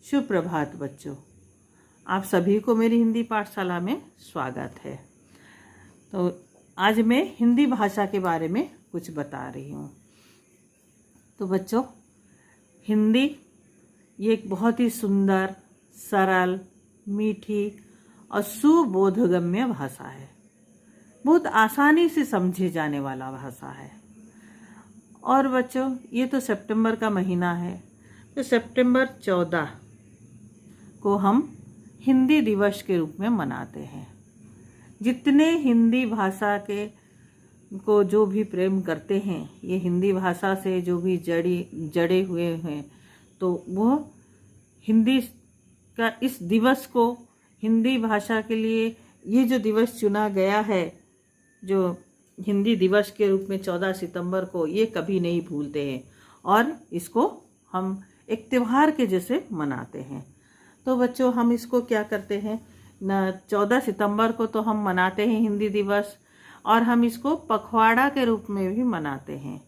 सुप्रभात बच्चों, आप सभी को मेरी हिंदी पाठशाला में स्वागत है। तो आज मैं हिंदी भाषा के बारे में कुछ बता रही हूँ। तो बच्चों, हिंदी ये एक बहुत ही सुंदर, सरल, मीठी और सुबोधगम्य भाषा है। बहुत आसानी से समझे जाने वाला भाषा है। और बच्चों, ये तो सितंबर का महीना है, तो सितंबर 14 को हम हिंदी दिवस के रूप में मनाते हैं। जितने हिंदी भाषा के को जो भी प्रेम करते हैं, ये हिंदी भाषा से जो भी जड़े हुए हैं, तो वो हिंदी का इस दिवस को, हिंदी भाषा के लिए ये जो दिवस चुना गया है, जो हिंदी दिवस के रूप में 14 सितंबर को, ये कभी नहीं भूलते हैं और इसको हम एक त्यौहार के जैसे मनाते हैं। तो बच्चों, हम इसको क्या करते हैं न, 14 सितंबर को तो हम मनाते हैं हिंदी दिवस, और हम इसको पखवाड़ा के रूप में भी मनाते हैं।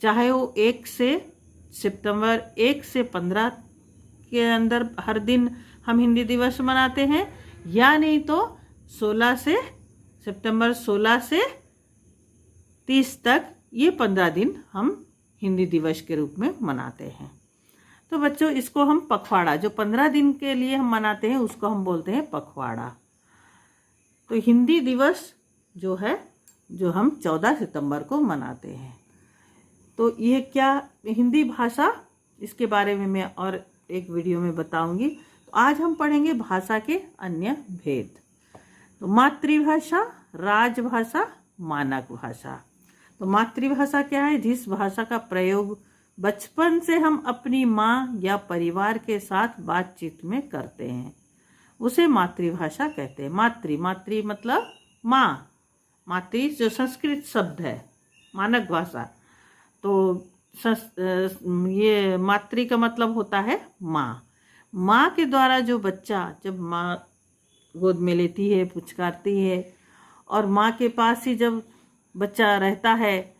चाहे वो 1 से सितंबर 1 से 15 के अंदर हर दिन हम हिंदी दिवस मनाते हैं, या नहीं तो 16 से सितंबर 16 से 30 तक, ये 15 दिन हम हिंदी दिवस के रूप में मनाते हैं। तो बच्चों, इसको हम पखवाड़ा, जो 15 दिन के लिए हम मनाते हैं, उसको हम बोलते हैं पखवाड़ा। तो हिंदी दिवस जो है, जो हम 14 सितंबर को मनाते हैं। तो ये क्या हिंदी भाषा, इसके बारे में मैं और एक वीडियो में बताऊंगी। तो आज हम पढ़ेंगे भाषा के अन्य भेद। तो मातृभाषा, राजभाषा, मानक भाषा। तो मातृभाषा क्या है? जिस भाषा का प्रयोग बचपन से हम अपनी माँ या परिवार के साथ बातचीत में करते हैं, उसे मातृभाषा कहते हैं। मातृ मतलब माँ। मातृ जो संस्कृत शब्द है, मानक भाषा। तो ये मातृ का मतलब होता है माँ। माँ के द्वारा जो बच्चा, जब माँ गोद में लेती है, पुचकारती है, और माँ के पास ही जब बच्चा रहता है,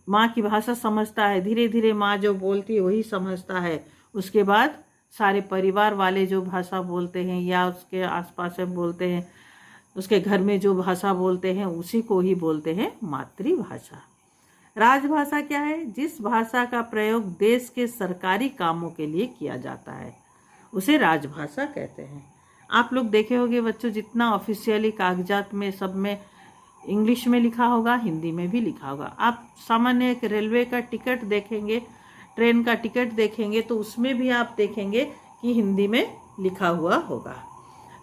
माँ की भाषा समझता है, धीरे धीरे माँ जो बोलती है वही समझता है। उसके बाद सारे परिवार वाले जो भाषा बोलते हैं या उसके आसपास में बोलते हैं, उसके घर में जो भाषा बोलते हैं, उसी को ही बोलते हैं मातृभाषा। राजभाषा क्या है? जिस भाषा का प्रयोग देश के सरकारी कामों के लिए किया जाता है, उसे राजभाषा कहते हैं। आप लोग देखे होंगे बच्चों, जितना ऑफिशियली कागजात में सब में इंग्लिश में लिखा होगा, हिंदी में भी लिखा होगा। आप सामान्य एक रेलवे का टिकट देखेंगे, ट्रेन का टिकट देखेंगे, तो उसमें भी आप देखेंगे कि हिंदी में लिखा हुआ होगा।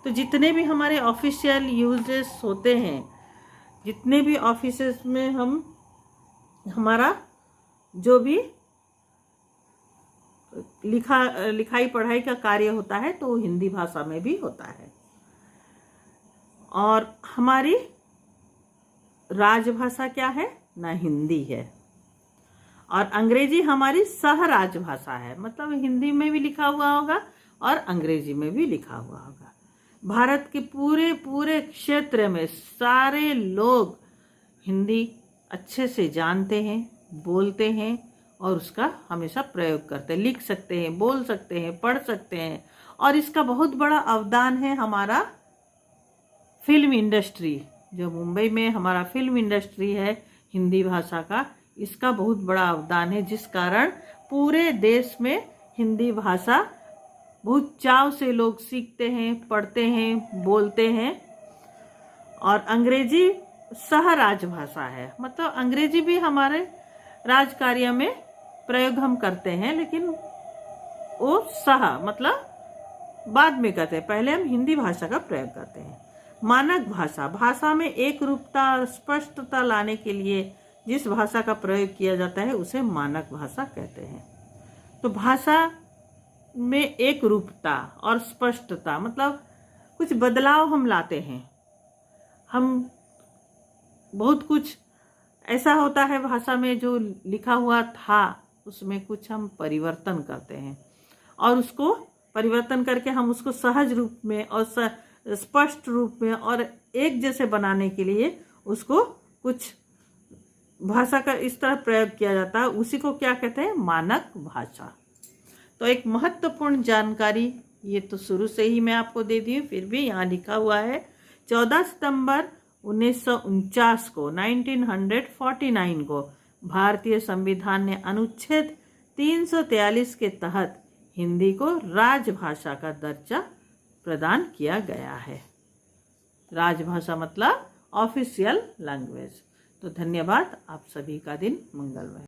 तो जितने भी हमारे ऑफिशियल यूजेस होते हैं, जितने भी ऑफिसेस में हमारा जो भी लिखाई पढ़ाई का कार्य होता है, तो हिंदी भाषा में भी होता है। और हमारी राजभाषा क्या है? ना हिंदी है। और अंग्रेजी हमारी सहराज भाषा है, मतलब हिंदी में भी लिखा हुआ होगा और अंग्रेजी में भी लिखा हुआ होगा। भारत के पूरे क्षेत्र में सारे लोग हिंदी अच्छे से जानते हैं, बोलते हैं और उसका हमेशा प्रयोग करते हैं। लिख सकते हैं, बोल सकते हैं, पढ़ सकते हैं। और इसका बहुत बड़ा अवदान है हमारा फिल्म इंडस्ट्री, जो मुंबई में हमारा फिल्म इंडस्ट्री है हिंदी भाषा का, इसका बहुत बड़ा अवदान है, जिस कारण पूरे देश में हिंदी भाषा बहुत चाव से लोग सीखते हैं, पढ़ते हैं, बोलते हैं। और अंग्रेजी सहराज भाषा है, मतलब अंग्रेजी भी हमारे राज कार्य में प्रयोग हम करते हैं, लेकिन वो मतलब बाद में करते हैं, पहले हम हिंदी भाषा का प्रयोग करते हैं। मानक भाषा, भाषा में एक रूपता और स्पष्टता लाने के लिए जिस भाषा का प्रयोग किया जाता है, उसे मानक भाषा कहते हैं। तो भाषा में एक रूपता और स्पष्टता मतलब कुछ बदलाव हम लाते हैं। हम बहुत कुछ ऐसा होता है भाषा में, जो लिखा हुआ था उसमें कुछ हम परिवर्तन करते हैं, और उसको परिवर्तन करके हम उसको सहज रूप में और स्पष्ट रूप में और एक जैसे बनाने के लिए उसको कुछ भाषा का इस तरह प्रयोग किया जाता है, उसी को क्या कहते हैं? मानक भाषा। तो एक महत्वपूर्ण जानकारी, ये तो शुरू से ही मैं आपको दे दी हूँ, फिर भी यहाँ लिखा हुआ है 14 सितंबर 1949 को 1949 को भारतीय संविधान ने अनुच्छेद 343 के तहत हिंदी को राजभाषा का दर्जा प्रदान किया गया है। राजभाषा मतलब ऑफिशियल लैंग्वेज। तो धन्यवाद, आप सभी का दिन मंगलमय।